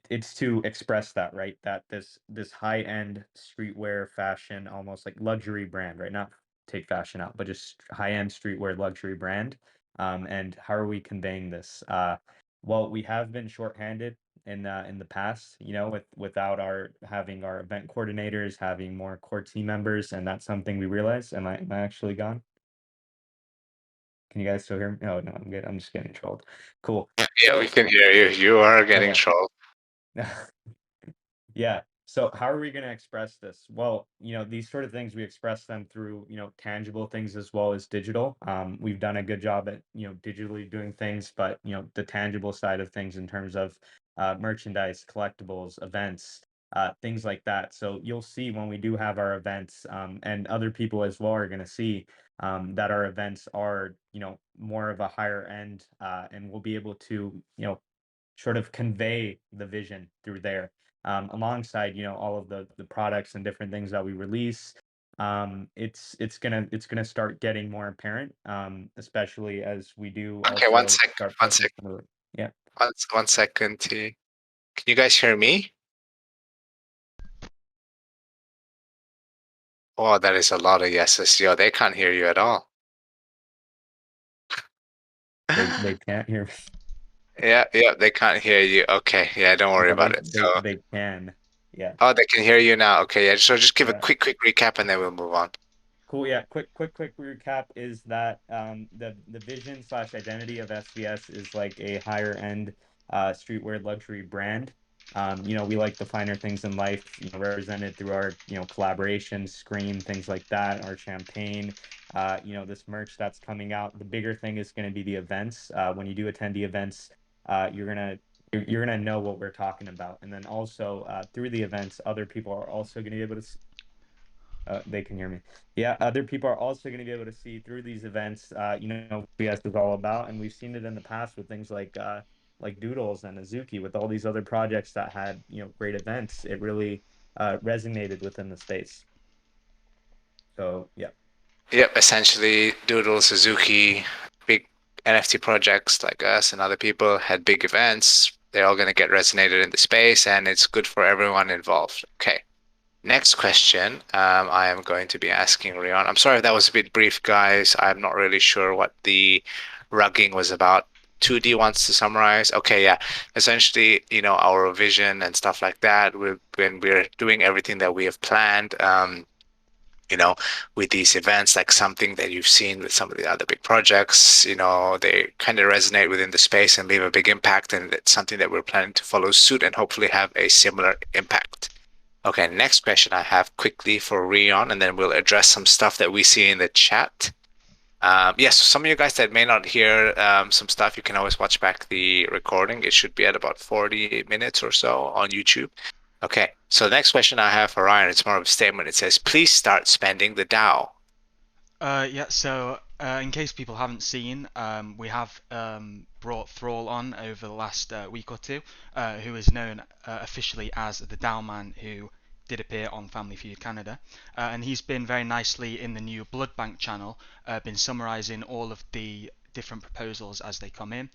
it's to express that, right? That this high end streetwear fashion, almost like luxury brand, right? Not take fashion out, but just high end streetwear luxury brand. And how are we conveying this? Well, we have been shorthanded in the past, without our having our event coordinators, having more core team members, and that's something we realized. Am I actually gone? Can you guys still hear me? No, no, I'm good. I'm just getting trolled. Cool. Yeah, we can hear you. You are getting Okay. trolled. Yeah. So how are we going to express this? Well, these sort of things we express them through, tangible things as well as digital. We've done a good job at, digitally doing things, but the tangible side of things in terms of merchandise, collectibles, events, things like that. So you'll see when we do have our events, and other people as well are going to see that our events are, more of a higher end, and we'll be able to, sort of convey the vision through there, alongside all of the products and different things that we release. It's gonna start getting more apparent, especially as we do Okay, one also second. start One pushing second. some of yeah. One second, T. Can you guys hear me? Oh, that is a lot of yeses. Yo, they can't hear you at all. They can't hear me. Yeah, yeah, they can't hear you. Okay, yeah, don't worry No, about they it. they So, they can. Yeah. oh, they can hear you now. Okay, yeah. So just give a Yeah. quick recap, and then we'll move on. Cool. Yeah. Quick recap is that the vision slash identity of SVS is like a higher end streetwear luxury brand. We like the finer things in life, represented through our, collaborations, Scream, things like that, our champagne, this merch that's coming out. The bigger thing is going to be the events. When you do attend the events, you're gonna know what we're talking about. And then also through the events, other people are also going to be able to they can hear me. Yeah, other people are also going to be able to see through these events, what SVS is all about, and we've seen it in the past with things like Doodles and Azuki, with all these other projects that had great events. It really resonated within the space. So yeah. Yep, essentially Doodle, Suzuki, big NFT projects like us and other people had big events. They're all going to get resonated in the space, and it's good for everyone involved. Okay. Next question, I am going to be asking Rion. I'm sorry if that was a bit brief, guys. I'm not really sure what the rugging was about. 2D wants to summarize. Okay, yeah. Essentially, our vision and stuff like that, when we're doing everything that we have planned, with these events, like something that you've seen with some of the other big projects, they kind of resonate within the space and leave a big impact. And it's something that we're planning to follow suit and hopefully have a similar impact. Okay, next question I have quickly for Rion, and then we'll address some stuff that we see in the chat. Yes, some of you guys that may not hear some stuff, you can always watch back the recording. It should be at about 40 minutes or so on YouTube. Okay, so the next question I have for Ryan, it's more of a statement. It says, please start spending the DAO. Yeah, so in case people haven't seen, we have brought Thrall on over the last week or two, who is known officially as the DAO Man, who did appear on Family Feud Canada, and he's been very nicely in the new Blood Bank channel, been summarising all of the different proposals as they come in.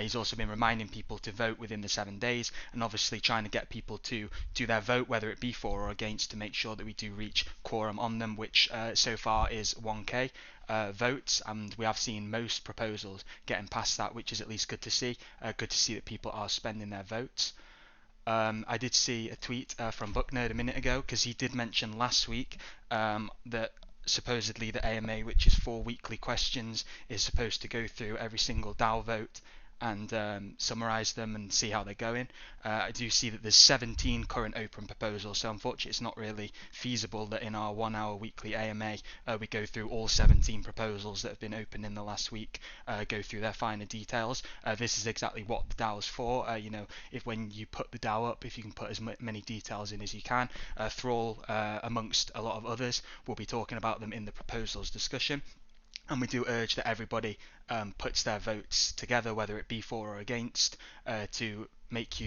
He's also been reminding people to vote within the 7 days, and obviously trying to get people to do their vote, whether it be for or against, to make sure that we do reach quorum on them, which so far is 1k votes, and we have seen most proposals getting past that, which is at least good to see. Good to see that people are spending their votes. I did see a tweet from Booknerd a minute ago, because he did mention last week that supposedly the AMA, which is 4 weekly questions, is supposed to go through every single DAO vote and summarize them and see how they're going. I do see that there's 17 current open proposals, so unfortunately it's not really feasible that in our 1 hour weekly AMA we go through all 17 proposals that have been open in the last week, go through their finer details. This is exactly what the DAO is for. If when you put the DAO up, if you can put as many details in as you can, Thrall, amongst a lot of others, will be talking about them in the proposals discussion. And we do urge that everybody puts their votes together, whether it be for or against, to make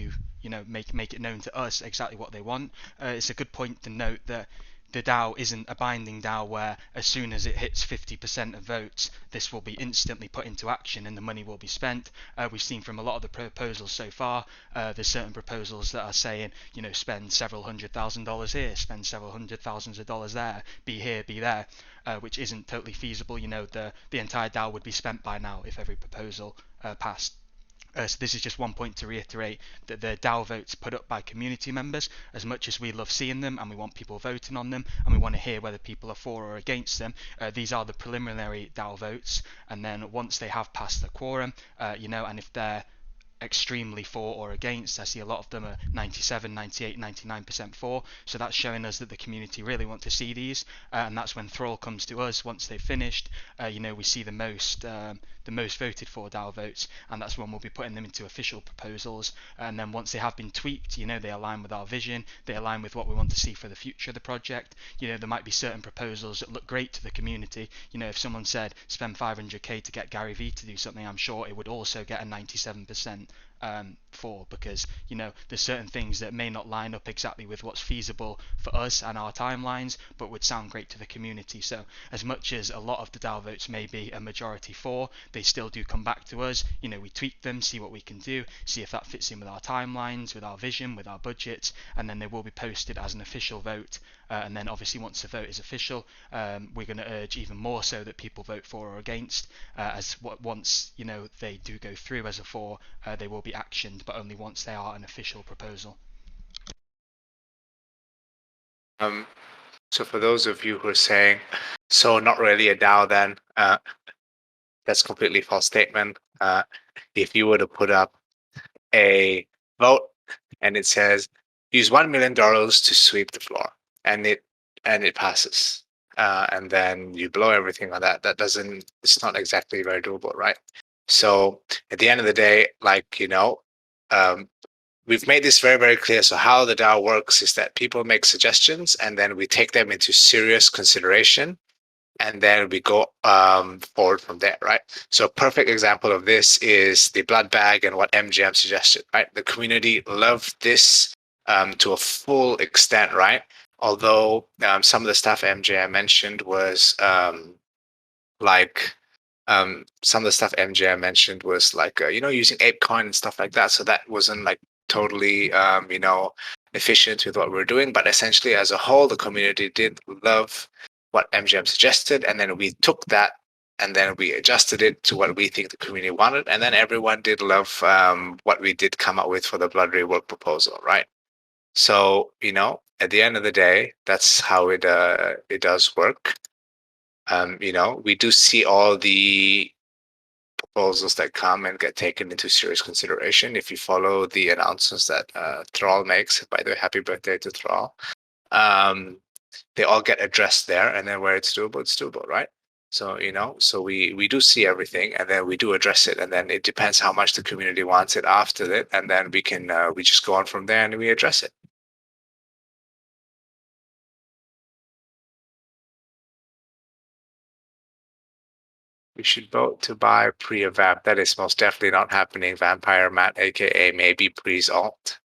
make it known to us exactly what they want. It's a good point to note that the DAO isn't a binding DAO where as soon as it hits 50% of votes, this will be instantly put into action and the money will be spent. We've seen from a lot of the proposals so far, there's certain proposals that are saying, spend several $100,000 here, spend several $100,000 there, be here, be there, which isn't totally feasible. The entire DAO would be spent by now if every proposal passed. So this is just one point to reiterate that the DAO votes put up by community members, as much as we love seeing them and we want people voting on them and we want to hear whether people are for or against them, these are the preliminary DAO votes, and then once they have passed the quorum, and if they're extremely for or against, I see a lot of them are 97, 98, 99% for, so that's showing us that the community really want to see these, and that's when Thrall comes to us once they've finished. We see the most voted for DAO votes, and that's when we'll be putting them into official proposals, and then once they have been tweaked, they align with our vision, they align with what we want to see for the future of the project. There might be certain proposals that look great to the community. If someone said spend 500k to get Gary Vee to do something, I'm sure it would also get a 97% for, because there's certain things that may not line up exactly with what's feasible for us and our timelines, but would sound great to the community. So as much as a lot of the DAO votes may be a majority for, they still do come back to us. We tweak them, see what we can do, see if that fits in with our timelines, with our vision, with our budgets, and then they will be posted as an official vote. And then obviously once the vote is official, we're going to urge even more so that people vote for or against, as once they do go through as a for, they will be actioned, but only once they are an official proposal. So for those of you who are saying, so not really a DAO then, that's completely false statement. If you were to put up a vote, and it says use $1 million to sweep the floor, and it passes. And then you blow everything on that. That doesn't. It's not exactly very doable, right? So at the end of the day, like we've made this very, very clear. So how the DAO works is that people make suggestions, and then we take them into serious consideration, and then we go forward from there, right? So a perfect example of this is the blood bag and what MGM suggested, right? The community loved this to a full extent, right? Although some of the stuff MGM mentioned was like some of the stuff MGM mentioned was like using ApeCoin and stuff like that. So that wasn't like totally efficient with what we're doing. But essentially, as a whole, the community did love what MGM suggested, and then we took that and then we adjusted it to what we think the community wanted, and then everyone did love what we did come up with for the blood rework proposal, right? So at the end of the day, that's how it does work. We do see all the proposals that come and get taken into serious consideration. If you follow the announcements that Thrall makes, by the way, happy birthday to Thrall, they all get addressed there, and then where it's doable, right? So so we do see everything, and then we do address it, and then it depends how much the community wants it after it, and then we just go on from there and we address it. We should vote to buy pre a vamp. That is most definitely not happening. Vampire Matt, aka maybe Pre's alt.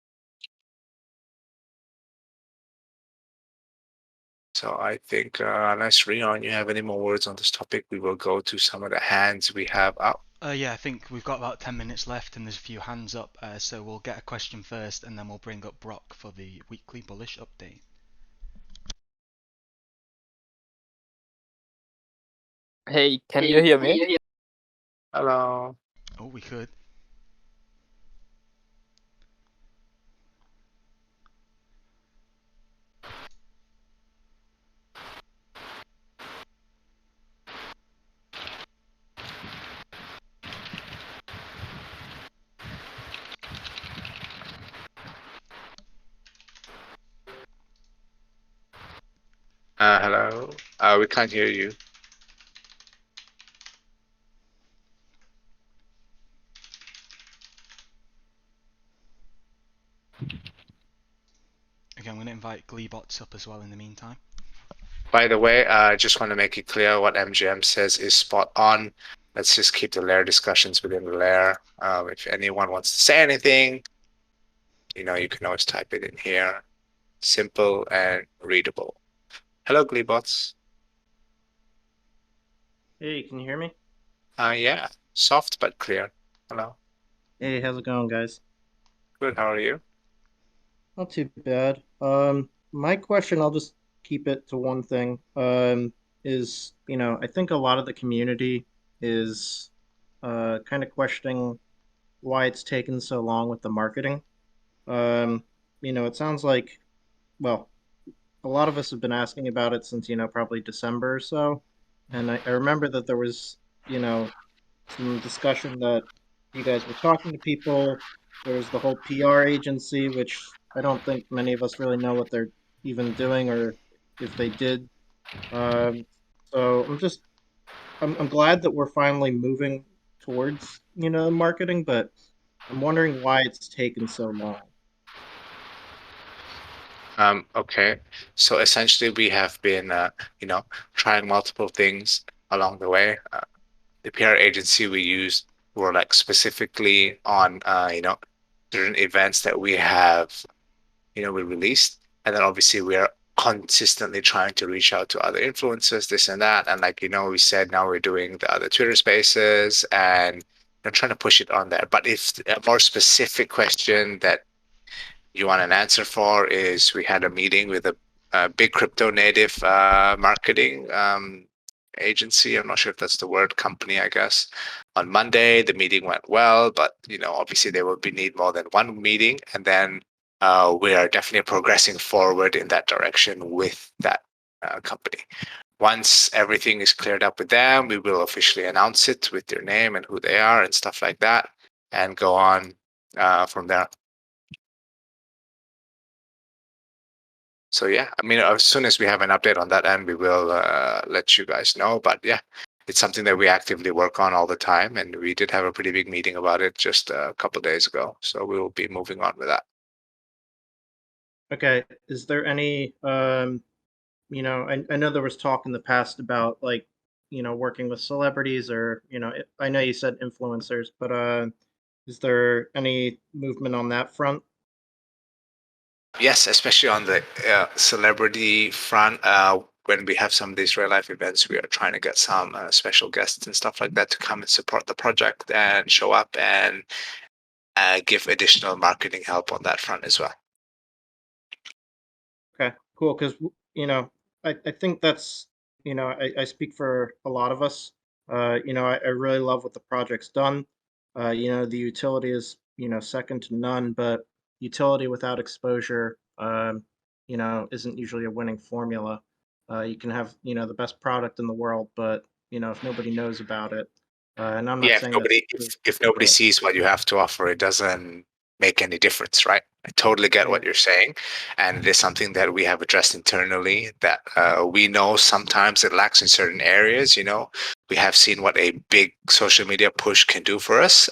So I think unless Rion, you have any more words on this topic, we will go to some of the hands we have up. Yeah, I think we've got about 10 minutes left and there's a few hands up, so we'll get a question first and then we'll bring up Brock for the weekly bullish update. Hey, can you hear me? Hello. Oh, we could. Hello. We can't hear you. Okay, I'm going to invite Gleebots up as well in the meantime. By the way, I just want to make it clear what MGM says is spot on. Let's just keep the layer discussions within the layer. If anyone wants to say anything, you can always type it in here. Simple and readable. Hello, Gleebots. Hey, can you hear me? Yeah, soft but clear. Hello. Hey, how's it going, guys? Good. How are you? Not too bad. My question, I'll just keep it to one thing. Is, I think a lot of the community is kind of questioning why it's taken so long with the marketing. It sounds like, well, a lot of us have been asking about it since, probably December or so. And I remember that there was, some discussion that you guys were talking to people. There's the whole PR agency, which I don't think many of us really know what they're even doing or if they did. Um, so I'm glad that we're finally moving towards, marketing, but I'm wondering why it's taken so long. Okay. So essentially, we have been, trying multiple things along the way. The PR agency we used were like specifically on, certain events that we have, we released, and then obviously we are consistently trying to reach out to other influencers, this and that, and like we said, now we're doing the other Twitter Spaces and trying to push it on there. But if a more specific question that you want an answer for is we had a meeting with a big crypto native marketing agency. I'm not sure if that's the word, company, I guess. On Monday, the meeting went well, but obviously there will be need more than one meeting, and then we are definitely progressing forward in that direction with that company. Once everything is cleared up with them, we will officially announce it with their name and who they are and stuff like that, and go on from there. So yeah, I mean, as soon as we have an update on that end, we will let you guys know. But yeah, it's something that we actively work on all the time, and we did have a pretty big meeting about it just a couple of days ago. So we will be moving on with that. Okay. Is there any I know there was talk in the past about like, working with celebrities or, I know you said influencers, but is there any movement on that front? Yes, especially on the celebrity front. When we have some of these real life events, we are trying to get some special guests and stuff like that to come and support the project and show up and give additional marketing help on that front as well. Okay, cool. Because I think that's I speak for a lot of us. I really love what the project's done. The utility is second to none, but utility without exposure, isn't usually a winning formula. You can have the best product in the world, but if nobody knows about it, and I'm not Yeah, saying that. if nobody But, sees what you have to offer, it doesn't make any difference, right? I totally get what yeah. you're saying, and it is something that we have addressed internally. That we know sometimes it lacks in certain areas. We have seen what a big social media push can do for us.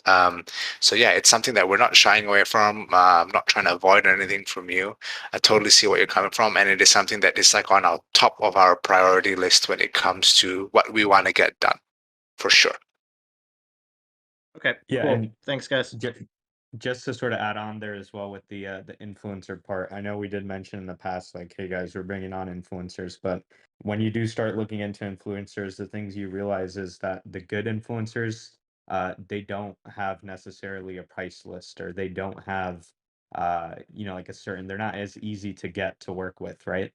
So yeah, it's something that we're not shying away from. I'm not trying to avoid anything from you. I totally see what you're coming from, and it is something that is like on our top of our priority list when it comes to what we want to get done, for sure. Okay, Yeah, cool. and Thanks, guys. just to sort of add on there as well with the influencer part. I know we did mention in the past, like, hey guys, we're bringing on influencers, but when you do start looking into influencers, the things you realize is that the good influencers, they don't have necessarily a price list, or they don't have like they're not as easy to get to work with, right?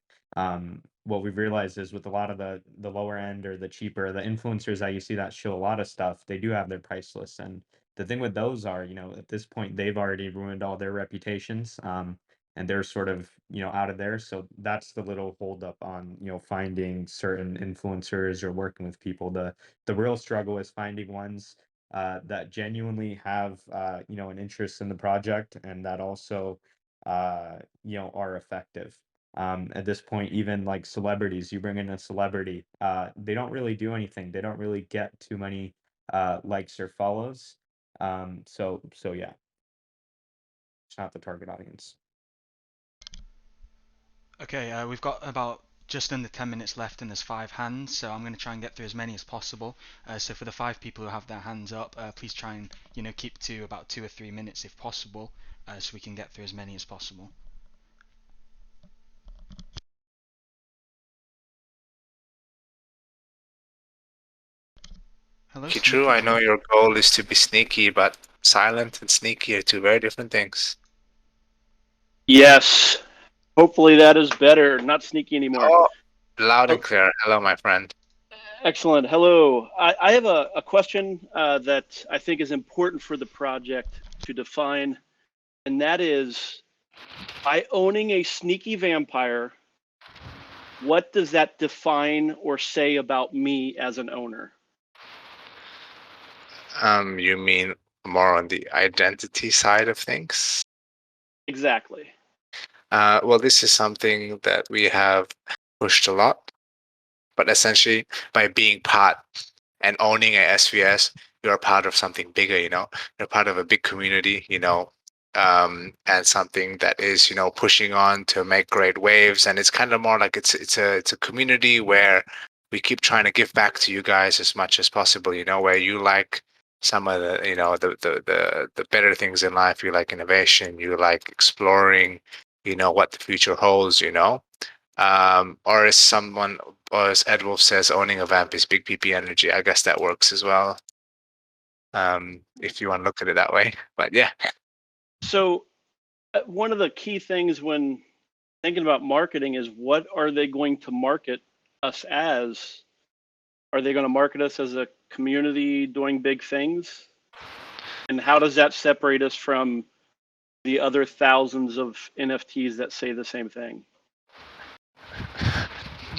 What we've realized is with a lot of the lower end or the cheaper, the influencers that you see that show a lot of stuff, they do have their price lists. And the thing with those are, at this point, they've already ruined all their reputations, and they're sort of, out of there. So that's the little holdup on, finding certain influencers or working with people. The real struggle is finding ones that genuinely have, an interest in the project, and that also, are effective. At this point, even like celebrities, you bring in a celebrity, they don't really do anything. They don't really get too many likes or follows. So yeah, it's not the target audience. Okay, we've got about just under 10 minutes left and there's 5 hands, so I'm going to try and get through as many as possible. So for the 5 people who have their hands up, please try and keep to about 2 or 3 minutes if possible, so we can get through as many as possible. Hello, True, Sneaky. I know your goal is to be sneaky, but silent and sneaky are two very different things. Yes. Hopefully that is better. Not sneaky anymore. Oh, loud and clear. Hello, my friend. Excellent. Hello. I have a question that I think is important for the project to define, and that is, by owning a sneaky vampire, what does that define or say about me as an owner? You mean more on the identity side of things? Exactly. Well, this is something that we have pushed a lot, but essentially by being part and owning a SVS, you're part of something bigger, you're part of a big community, and something that is, pushing on to make great waves. And it's kind of more like it's a community where we keep trying to give back to you guys as much as possible, where you like some of the, the better things in life. You like innovation, you like exploring, what the future holds, or as Ed Wolf says, owning a vamp is big PP energy. I guess that works as well, if you want to look at it that way. But yeah. So one of the key things when thinking about marketing is, what are they going to market us as? Are they going to market us as a community doing big things? And how does that separate us from the other thousands of NFTs that say the same thing?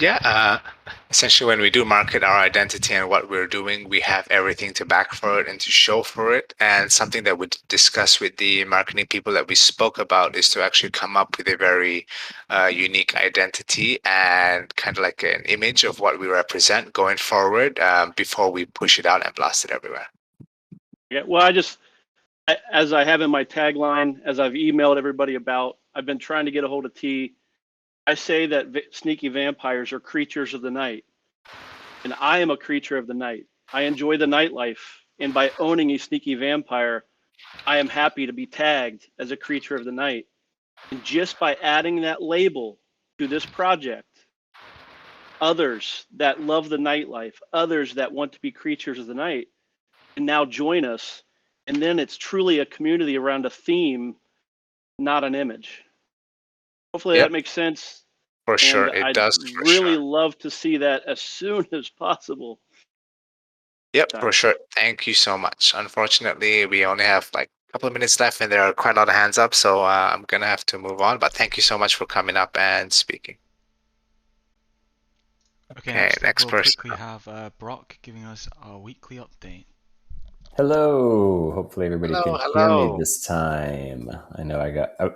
Yeah, essentially when we do market our identity and what we're doing, we have everything to back for it and to show for it. And something that we discuss with the marketing people that we spoke about is to actually come up with a very unique identity and kind of like an image of what we represent going forward before we push it out and blast it everywhere. Yeah, well, as I have in my tagline, as I've emailed everybody about, I've been trying to get a hold of T. I say that sneaky vampires are creatures of the night, and I am a creature of the night. I enjoy the nightlife, and by owning a sneaky vampire, I am happy to be tagged as a creature of the night. And just by adding that label to this project, others that love the nightlife, others that want to be creatures of the night, can now join us. And then it's truly a community around a theme, not an image. Hopefully that makes sense. For sure, And it does. I'd really love to see that as soon as possible. Yep, for sure. Thank you so much. Unfortunately, we only have like a couple of minutes left and there are quite a lot of hands up, so I'm going to have to move on. But thank you so much for coming up and speaking. Okay, next person. We'll quickly have Brock giving us our weekly update. Hello. Hopefully everybody can hear me this time. I know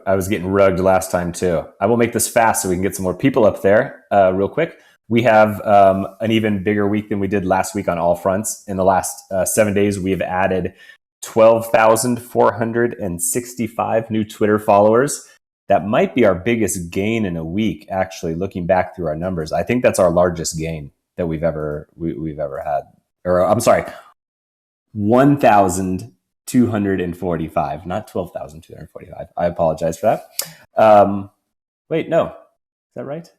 I was getting rugged last time too. I will make this fast so we can get some more people up there real quick. We have an even bigger week than we did last week on all fronts. In the last 7 days, we have added 12,465 new Twitter followers. That might be our biggest gain in a week, actually, looking back through our numbers. I think that's our largest gain that we've ever had. Or I'm sorry, 1,245, not 12,245. I apologize for that. Wait, no. Is that right?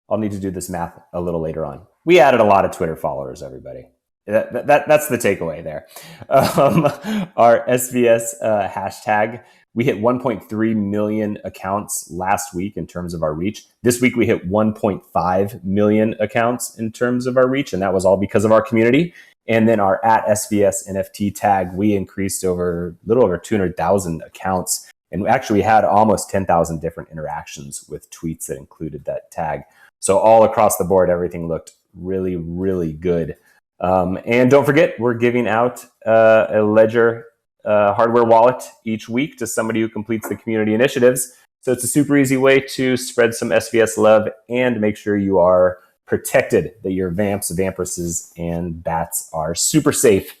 I'll need to do this math a little later on. We added a lot of Twitter followers, everybody. That's the takeaway there. Our SVS hashtag, we hit 1.3 million accounts last week in terms of our reach. This week we hit 1.5 million accounts in terms of our reach, and that was all because of our community. And then our @SVS NFT tag, we increased a little over 200,000 accounts. And actually we had almost 10,000 different interactions with tweets that included that tag. So all across the board, everything looked really, really good. And don't forget, we're giving out a Ledger hardware wallet each week to somebody who completes the community initiatives. So it's a super easy way to spread some SVS love and make sure you are protected, that your vamps, vampresses, and bats are super safe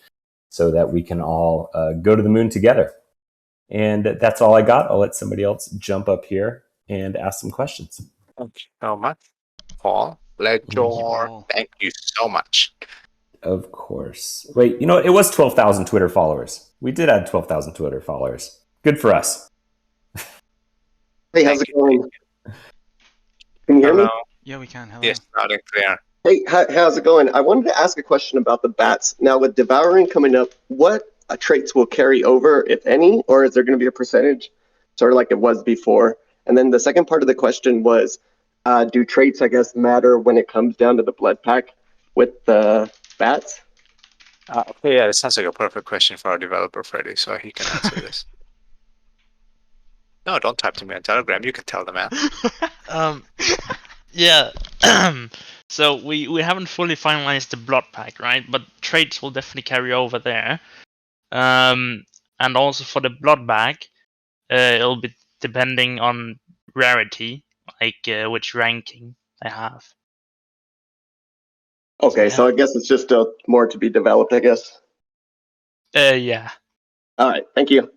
so that we can all go to the moon together. And that's all I got. I'll let somebody else jump up here and ask some questions. Thank you so much, Paul. Ledger, thank you so much. Of course. Wait, it was 12,000 Twitter followers. We did add 12,000 Twitter followers. Good for us. Hey, how's it going? Can you hear me? Yeah, we can. Hello. Yes, loud and clear. Hey, how's it going? I wanted to ask a question about the bats. Now, with devouring coming up, what traits will carry over, if any, or is there going to be a percentage, sort of like it was before? And then the second part of the question was, do traits, I guess, matter when it comes down to the blood pack with the bats? Okay, yeah, it sounds like a perfect question for our developer, Freddie, so he can answer this. No, don't type to me on Telegram. You can tell the man. Yeah. So we haven't fully finalized the blood pack, right? But traits will definitely carry over there. And also for the blood bag, it'll be depending on rarity, like which ranking I have. Okay, so I guess it's just more to be developed, I guess. Yeah. All right, thank you.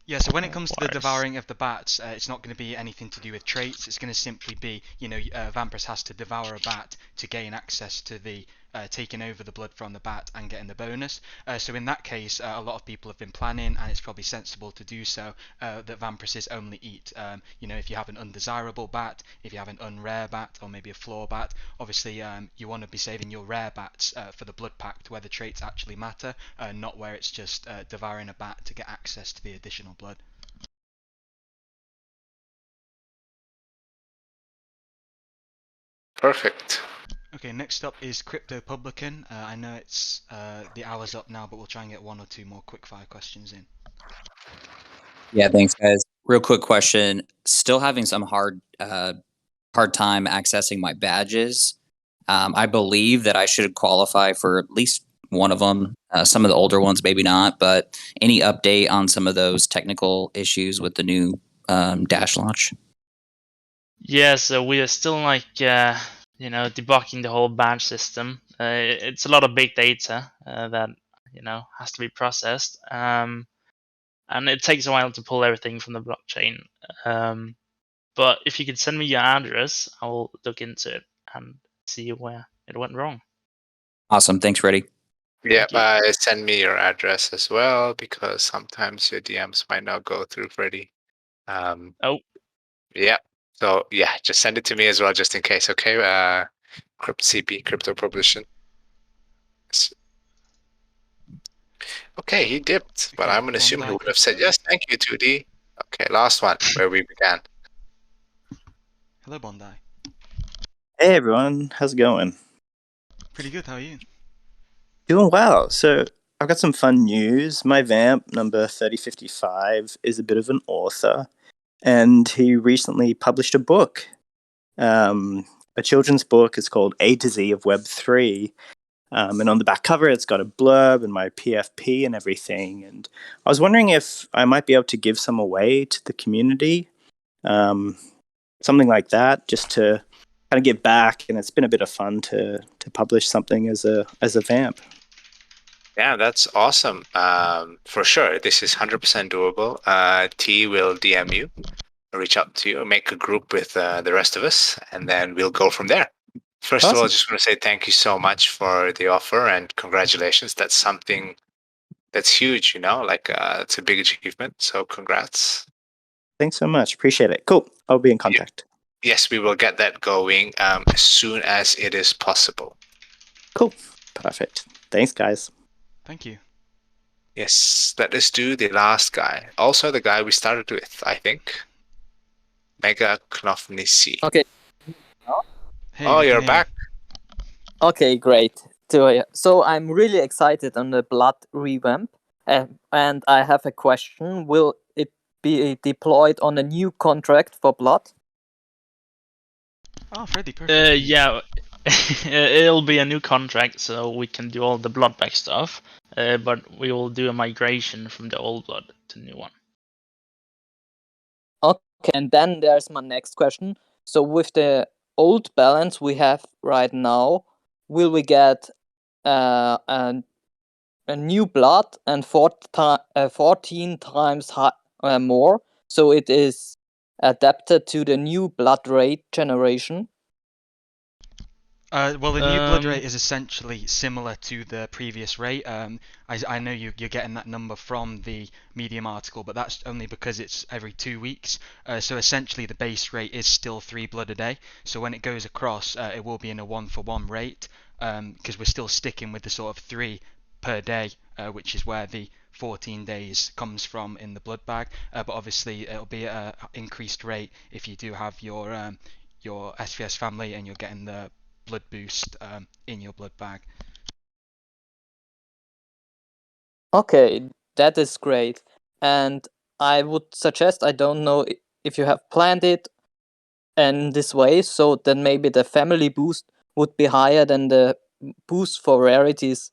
Yeah, so when it comes to the devouring of the bats, it's not going to be anything to do with traits. It's going to simply be, Vampirus has to devour a bat to gain access to the taking over the blood from the bat and getting the bonus. So in that case, a lot of people have been planning, and it's probably sensible to do so, that Vampiruses only eat, if you have an undesirable bat, if you have an unrare bat, or maybe a flaw bat, obviously you want to be saving your rare bats for the blood pact where the traits actually matter, not where it's just devouring a bat to get access to the additional blood. Perfect. Okay, next up is Crypto Publican. I know it's the hour's up now, but we'll try and get one or two more quickfire questions in. Yeah, thanks, guys. Real quick question. Still having some hard hard time accessing my badges. I believe that I should qualify for at least one of them. Some of the older ones, maybe not. But any update on some of those technical issues with the new dash launch? Yeah, so we are still like debugging the whole badge system. It's a lot of big data that has to be processed, and it takes a while to pull everything from the blockchain. But if you could send me your address, I'll look into it and see where it went wrong. Awesome. Thanks, Freddie. Yeah, Thank you. send me your address as well, because sometimes your DMs might not go through, Freddie. Oh. Yeah. So yeah, just send it to me as well, just in case. Okay. CP, Crypto Publishing. Okay, he dipped, but Okay, I'm gonna assume he Bondi. would have said yes. Thank you, 2D. Okay, last one where we began. Hello, Bondi. Hey everyone, how's it going? Pretty good. How are you? Doing well. So I've got some fun news. My vamp number 3055 is a bit of an author, and he recently published a book, a children's book. It's called A to Z of Web3, and on the back cover it's got a blurb and my PFP and everything. And I was wondering if I might be able to give some away to the community, something like that, just to kind of give back. And it's been a bit of fun to publish something as a vamp. Yeah, that's awesome. For sure, this is 100% doable. T will DM you, reach out to you, make a group with the rest of us, and then we'll go from there. First of all, I Awesome. just want to say thank you so much for the offer and congratulations. That's something that's huge, it's a big achievement. So congrats. Thanks so much. Appreciate it. Cool. I'll be in contact. Yes, we will get that going as soon as it is possible. Cool. Perfect. Thanks, guys. Thank you. Yes, let us do the last guy. Also the guy we started with, I think. Mega Knofnisi. Okay. Hey, Oh, we can you're hear back. Okay, great. So I'm really excited on the Blood revamp, and I have a question. Will it be deployed on a new contract for Blood? Oh, Freddie, perfect. Yeah, it'll be a new contract, so we can do all the bloodback stuff. But we will do a migration from the old blood to the new one. Okay, and then there's my next question. So with the old balance we have right now, will we get a new blood and 14 times more? So it is adapted to the new blood rate generation? Well, the new blood rate is essentially similar to the previous rate. I know you're getting that number from the Medium article, but that's only because it's every 2 weeks. So essentially, the base rate is still 3 blood a day. So when it goes across, it will be in a 1-for-1 rate, because we're still sticking with the sort of 3 per day, which is where the 14 days comes from in the blood bag. But obviously, it'll be an increased rate if you do have your SVS family and you're getting the blood boost in your blood bag. Okay, that is great. And I would suggest, I don't know if you have planned it in this way, so then maybe the family boost would be higher than the boost for rarities,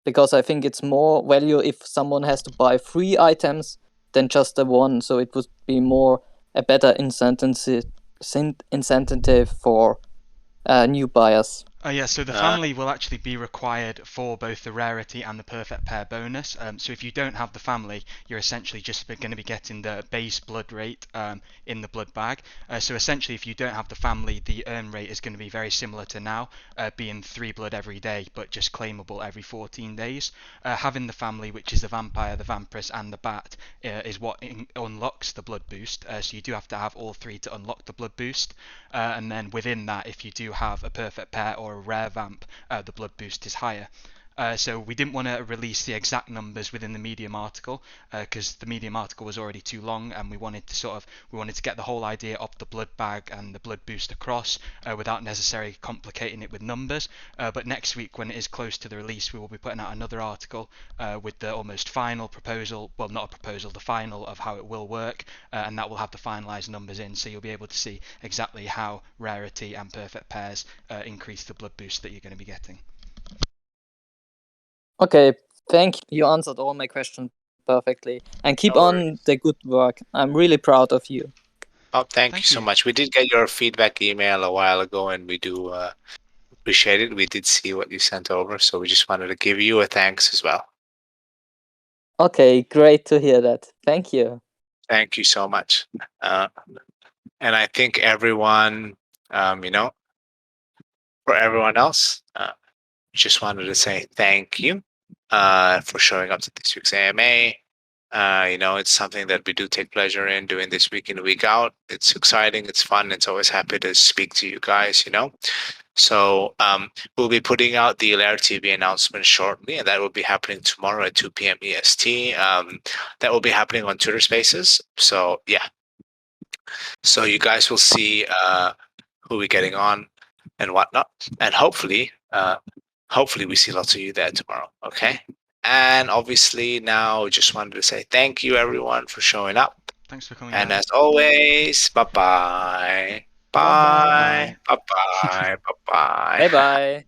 because I think it's more value if someone has to buy 3 items than just the one, so it would be more a better incentive for new buyers. Yeah, so the family will actually be required for both the rarity and the perfect pair bonus. So if you don't have the family, you're essentially just going to be getting the base blood rate in the blood bag. So essentially, if you don't have the family, the earn rate is going to be very similar to now, being 3 blood every day, but just claimable every 14 days. Having the family, which is the vampire, the vampiress, and the bat, is what unlocks the blood boost. So you do have to have all 3 to unlock the blood boost. And then within that, if you do have a perfect pair or a rare vamp, the blood boost is higher. So we didn't want to release the exact numbers within the Medium article because the Medium article was already too long, and we wanted to get the whole idea of the blood bag and the blood boost across without necessarily complicating it with numbers. But next week, when it is close to the release, we will be putting out another article with the almost final proposal, well, not a proposal, the final of how it will work, and that will have the finalized numbers in, so you'll be able to see exactly how rarity and perfect pairs increase the blood boost that you're going to be getting. Okay, thank you. You answered all my questions perfectly. And keep No on worries. the good work. I'm really proud of you. Oh, thank you so much. We did get your feedback email a while ago, and we do appreciate it. We did see what you sent over, so we just wanted to give you a thanks as well. Okay, great to hear that. Thank you. Thank you so much. And I think everyone, for everyone else, just wanted to say thank you for showing up to this week's AMA. It's something that we do take pleasure in doing this week in, week out. It's exciting, it's fun, it's always happy to speak to you guys, So we'll be putting out the Alair TV announcement shortly, and that will be happening tomorrow at 2 p.m. EST. That will be happening on Twitter Spaces. So yeah. So you guys will see who we're getting on and whatnot. And hopefully we see lots of you there tomorrow. Okay. And obviously now just wanted to say thank you everyone for showing up. Thanks for coming. And guys. as always, bye-bye. Bye. Bye-bye. Bye-bye. Bye-bye. Bye bye.